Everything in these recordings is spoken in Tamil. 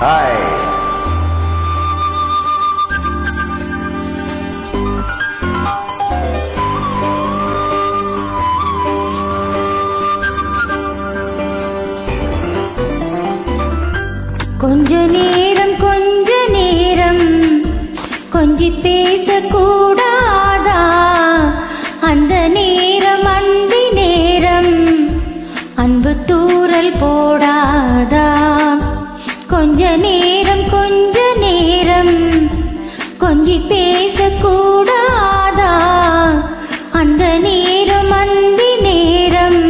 ஹாய். கொஞ்ச நேரம் கொஞ்சி பேசக்கூடாதா? அந்த நேரம் அந்தி நேரம் அன்பு தூறல் போடாதா? கொஞ்ச நேரம் கொஞ்சி பேசக்கூடாதா? அந்த நேரம் அந்தி நேரம்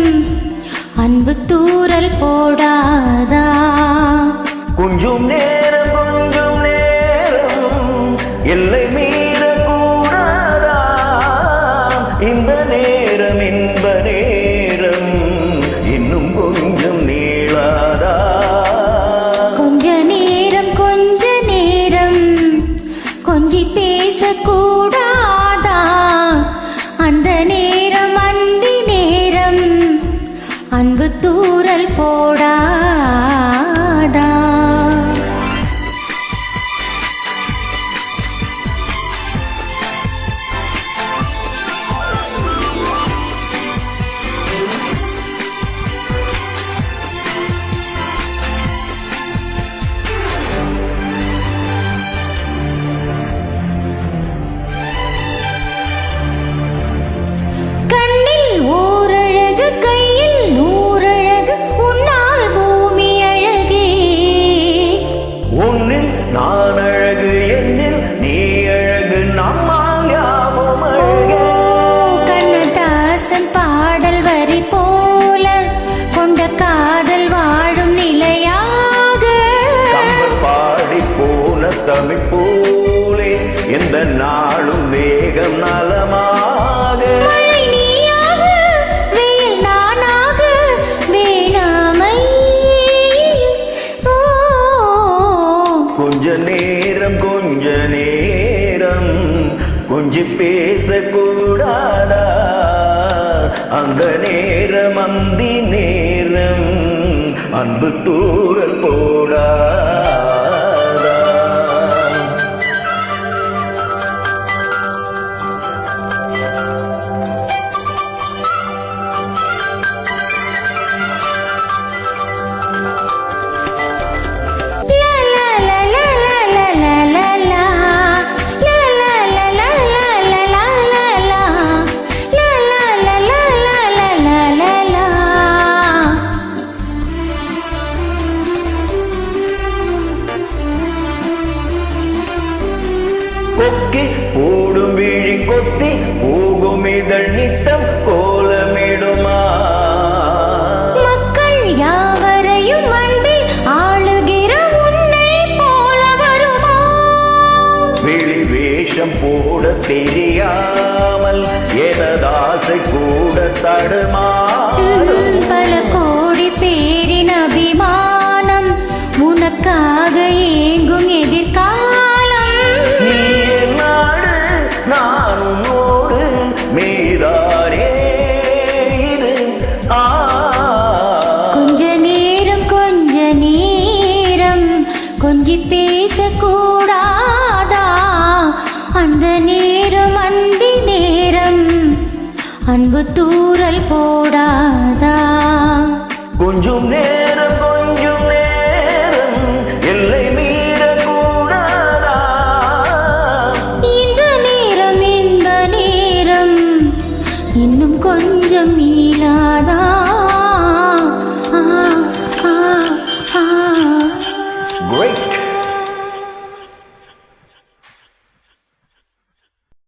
அன்பு தூறல் போடாதா? கொஞ்சம் நேரம் எல்லை மீறக்கூடாதா? இந்த நேரம் இன்ப நேரம் இன்னும் கொஞ்சம் நீளாதா? கொஞ்ச நேரம் கொஞ்சி பேசக்கூடாதா? அந்த நேரம் அந்தி நேரம் அன்பு தூறல் போடாதா? நான் அழகு என்னில் நீ அழகு நம்மால் யாவும் அழகு. கண்ணதாசன் பாடல் வரி போல கொண்ட காதல் வாழும் நிலையாக பாடி போன தமிழ் போலே எந்த நாளும் வேகம் நலமாக. மழை நீயாக வெயில் நானாக வேளாமை. கொஞ்ச நேரம் கொஞ்சி பேசக்கூடாதா? அந்த நேரம் அந்தி நேரம் அன்பு தூறல் போடாதா? கொக்கி போடும் விழி கொத்தி போகும் இதழ் நித்தம் கோலமிடுமா? மக்கள் யாவரையும் அன்பில் ஆளுகிற உன்னை போல வருமா? விழி வேஷம் போட தெரியாமல் எனதாசை கூட தடுமாறும். பல கோடி பேரின் அபிமானம் உனக்காக ஏங்கும் எதிர்காலம். நான் உன்னோடு மீதானே இரு. கொஞ்ச நேரம் கொஞ்சி பேசக்கூடாதா? அந்த நேரம் அந்தி நேரம் அன்பு தூறல் போடாதா? கொஞ்சம் நேரம் எல்லை மீறக்கூடாதா? இந்த நேரம் இன்ப நேரம் இன்னும் கொஞ்சம் மீளாதா? Great.